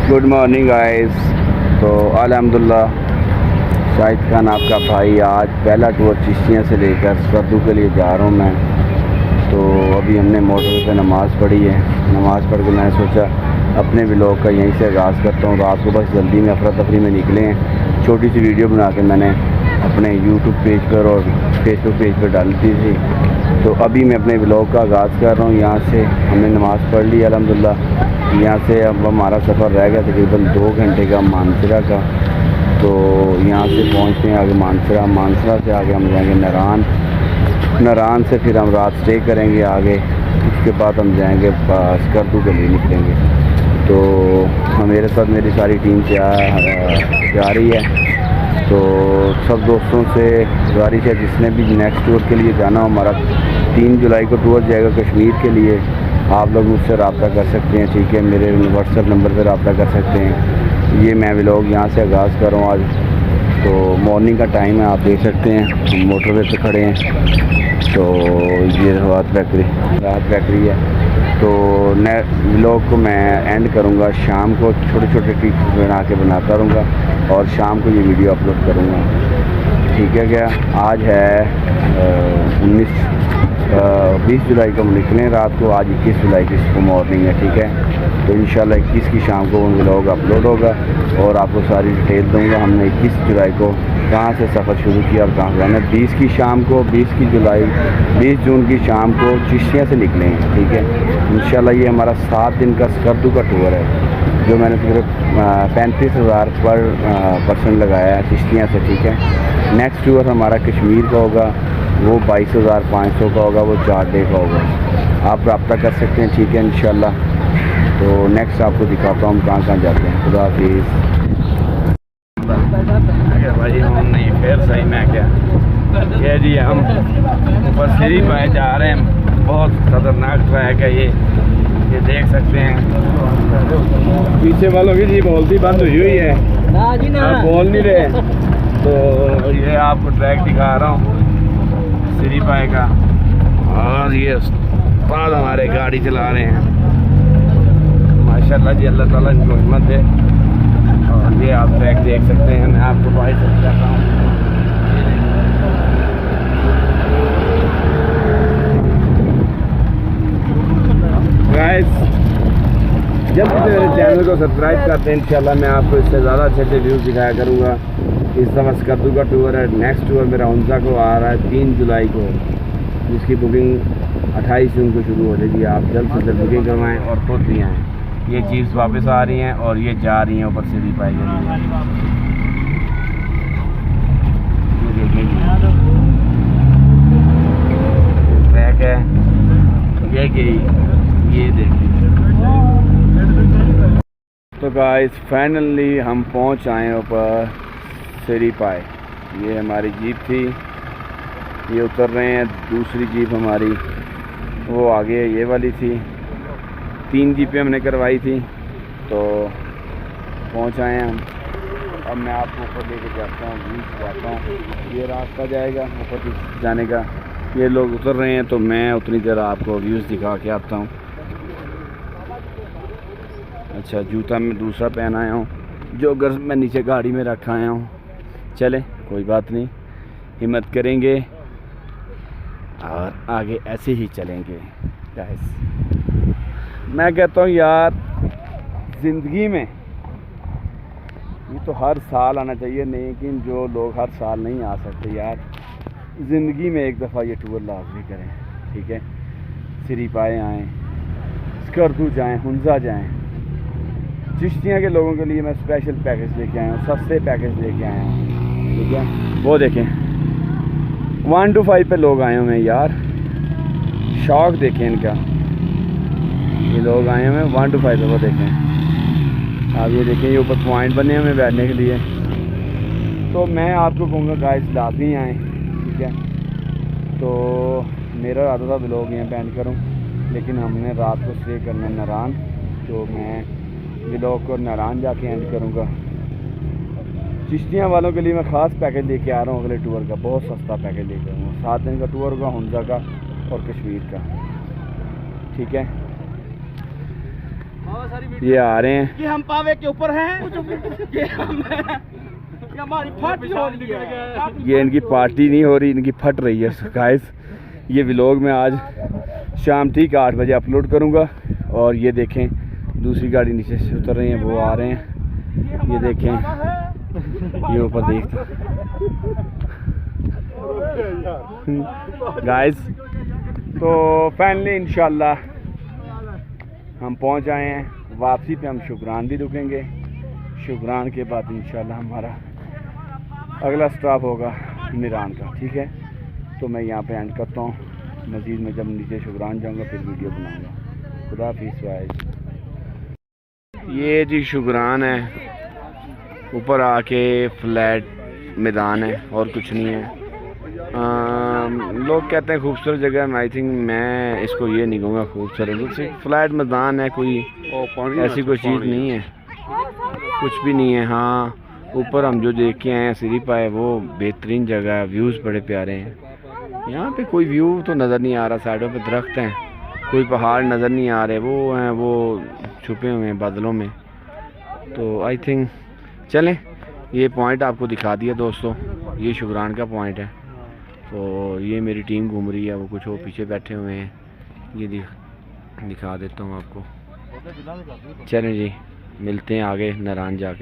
Good morning guys. तो अल्हम्दुलिल्लाह शाहिद खान आपका भाई आज पहला टूर चिश्तियाँ से लेकर स्कर्दू के लिए जा रहा हूँ मैं। तो अभी हमने मोटर पे नमाज़ पढ़ी है। नमाज़ पढ़ के मैंने सोचा अपने व्लॉग का यहीं से आगाज़ करता हूँ। रात को बस जल्दी में अफरा तफरी में निकले हैं। छोटी सी वीडियो बना के मैंने अपने यूट्यूब पेज पर और फेसबुक पेज पर डाल दी थी। तो अभी मैं अपने व्लॉग का आगाज़ कर रहा हूँ। यहाँ से हमने नमाज़ पढ़ ली अल्हम्दुलिल्लाह। यहाँ से अब हमारा सफ़र रह गया तकरीबन 2 घंटे का मानसरा का। तो यहाँ से पहुँचते हैं आगे मानसरा। मानसरा से आगे हम जाएंगे नारान। नारान से फिर हम रात स्टे करेंगे आगे। उसके बाद हम जाएंगे स्कर्दू के लिए निकलेंगे। तो मेरे साथ मेरी सारी टीम जा रही है। तो सब दोस्तों से गुजारिश है जिसने भी नेक्स्ट टूर के लिए जाना हो, हमारा 3 जुलाई को टूर जाएगा कश्मीर के लिए। आप लोग मुझसे रब्ता कर सकते हैं, ठीक है। मेरे व्हाट्सएप नंबर पर रब्ता कर सकते हैं। ये मैं व्लॉग यहाँ से आगाज़ कर रहा हूँ आज। तो मॉर्निंग का टाइम है, आप देख सकते हैं मोटरवे पे खड़े हैं। तो ये राहत बेकरी है। तो व्लॉग को मैं एंड करूँगा शाम को, छोटे छोटे टिप्स बना के बनाता रहूँगा और शाम को ये वीडियो अपलोड करूँगा, ठीक है क्या। आज है 20 जुलाई को हम निकलें रात को। आज 21 जुलाई की सुबह मॉर्निंग है, ठीक है। तो इंशाल्लाह 21 की शाम को व्लॉग अपलोड होगा और आपको सारी डिटेल दूंगा। हमने 21 जुलाई को कहाँ से सफ़र शुरू किया और कहाँ जाना है। 20 की शाम को 20 जून की शाम को चिश्तियाँ से निकलेंगे, ठीक है। इंशाल्लाह ये हमारा 7 दिन का स्कर्दू का टूर है जो मैंने सिर्फ 35,000 पर पर्सन लगाया है चिश्तियाँ से, ठीक है। नेक्स्ट टूर हमारा कश्मीर का होगा, वो 22,500 का होगा, वो 4 डे का होगा। आप रब्ता कर सकते हैं, ठीक है इंशाल्लाह। तो नेक्स्ट आपको दिखाता हूँ हम कहाँ कहाँ जाते हैं। खुदा हाफिज़। भाई हम नहीं फिर सही मैं क्या जी, हम ऊपर सीढ़ी पे जा रहे हैं। बहुत ख़तरनाक ट्रैक है ये देख सकते हैं। पीछे वालों की जी बोलती बंद हुई है, आप बोल नहीं रहे। तो ये आपको ट्रैक दिखा रहा हूँ सीढ़ी पाए का। और ये उस्ताद हमारे गाड़ी चला रहे हैं माशाल्लाह जी, अल्लाह ताला इनको हिम्मत दे। और ये आप ट्रैक देख सकते हैं। मैं आपको बाइक से दिखाता हूँ। गाइस जल्दी से मेरे चैनल को सब्सक्राइब करते हैं। इंशाल्लाह मैं आपको इससे ज़्यादा अच्छे अच्छे व्यूज़ दिखाया करूँगा। इस दफ़ा स्कर्दू का टूर है। नेक्स्ट टूर मेरा हुंजा को आ रहा है 3 जुलाई को, जिसकी बुकिंग 28 जून को शुरू हो जाएगी। आप जल्द से जल्द बुकिंग करवाएं और खुद भी आएँ। ये जीप्स वापस आ रही हैं और ये जा रही हैं ऊपर सीढ़ी पाई के लिए। ट्रैक है ये देखिए। तो गाइस फाइनली हम पहुंच आए ऊपर सीढ़ी पाए। ये हमारी जीप थी, ये उतर रहे हैं। दूसरी जीप हमारी वो आगे ये वाली थी। 3 जीपें हमने करवाई थी। तो पहुंच आए हम। अब मैं आपको ऊपर लेके जाता हूँ, बीच जाता हूँ। ये रास्ता जाएगा ऊपर जाने का। ये लोग उतर रहे हैं तो मैं उतनी देर आपको व्यूज़ दिखा के आता हूँ। अच्छा जूता मैं दूसरा पहन आया हूँ, जोगर मैं नीचे गाड़ी में रखा आया हूँ। चले कोई बात नहीं, हिम्मत करेंगे और आगे ऐसे ही चलेंगे गाइस। मैं कहता हूँ यार ज़िंदगी में ये तो हर साल आना चाहिए, लेकिन जो लोग हर साल नहीं आ सकते यार, ज़िंदगी में एक दफ़ा ये टूर लाजमी करें, ठीक है। सीढ़ी पाए आएँ, स्कर्दू जाएँ, हुंजा जाएँ। चिश्तियाँ के लोगों के लिए मैं स्पेशल पैकेज लेके आया हूँ, सस्ते पैकेज लेके आया हूँ, ठीक है। वो देखें 1 to 5 पे लोग आए हुए हैं यार, शौक देखें इनका। ये लोग आए हुए हैं 1 to 5 पे, वो देखें। आप ये देखें, ये ऊपर पॉइंट बने हुए बैठने के लिए। तो मैं आपको कहूँगा गाइस लाजमी आएँ, ठीक है। तो मेरा इरादा था व्लॉग यहाँ बैंड करूँ, लेकिन हमने रात को स्टे करना है नारान। तो मैं व्लॉग को नारान जाके एंड करूँगा। चिश्तियाँ वालों के लिए मैं ख़ास पैकेज लेके आ रहा हूँ अगले टूर का, बहुत सस्ता पैकेज लेके आऊँगा। 7 दिन का टूर होगा हुंजा का और कश्मीर का, ठीक है। ये आ रहे हैं कि हम पावे के ऊपर हैं कि हमारी पार्टी हो रही है। ये इनकी पार्टी नहीं हो रही, इनकी फट रही है। गाइस ये व्लॉग मैं आज शाम ठीक 8 बजे अपलोड करूँगा। और ये देखें दूसरी गाड़ी नीचे से उतर रही है, वो आ रहे हैं। ये देखें ये ऊपर देखता गाइस। तो फाइनली इंशाल्लाह हम पहुंच आए हैं। वापसी पे हम शुक्रान भी रुकेंगे। शुक्रान के बाद इंशाल्लाह हमारा अगला स्टॉप होगा मीरान का। ठीक है, तो मैं यहाँ पे एंड करता हूँ। मज़ीद में जब नीचे शुक्रान जाऊँगा फिर वीडियो बनाऊँगा। खुदा हाफिज़ गाइस। ये जी शुक्रान है, ऊपर आके फ्लैट मैदान है और कुछ नहीं है। लोग कहते हैं खूबसूरत जगह है, आई थिंक मैं इसको ये नहीं कहूँगा खूबसूरत। फ्लैट मैदान है, कोई ऐसी कोई चीज़ नहीं है, कुछ भी नहीं है। हाँ, ऊपर हम जो देख के आए हैं सिरिपा है, वो बेहतरीन जगह है, व्यूज़ बड़े प्यारे हैं। यहाँ पे कोई व्यू तो नज़र नहीं आ रहा, साइडों पे दरख्त हैं, कोई पहाड़ नज़र नहीं आ रहे, वो हैं वो छुपे हुए हैं बादलों में। तो आई थिंक चलें, ये पॉइंट आपको दिखा दिया दोस्तों, ये शुक्रान का पॉइंट है। तो ये मेरी टीम घूम रही है, वो कुछ वो पीछे बैठे हुए हैं, ये दिखा देता हूँ आपको। चलें जी, मिलते हैं आगे नारायण जाके।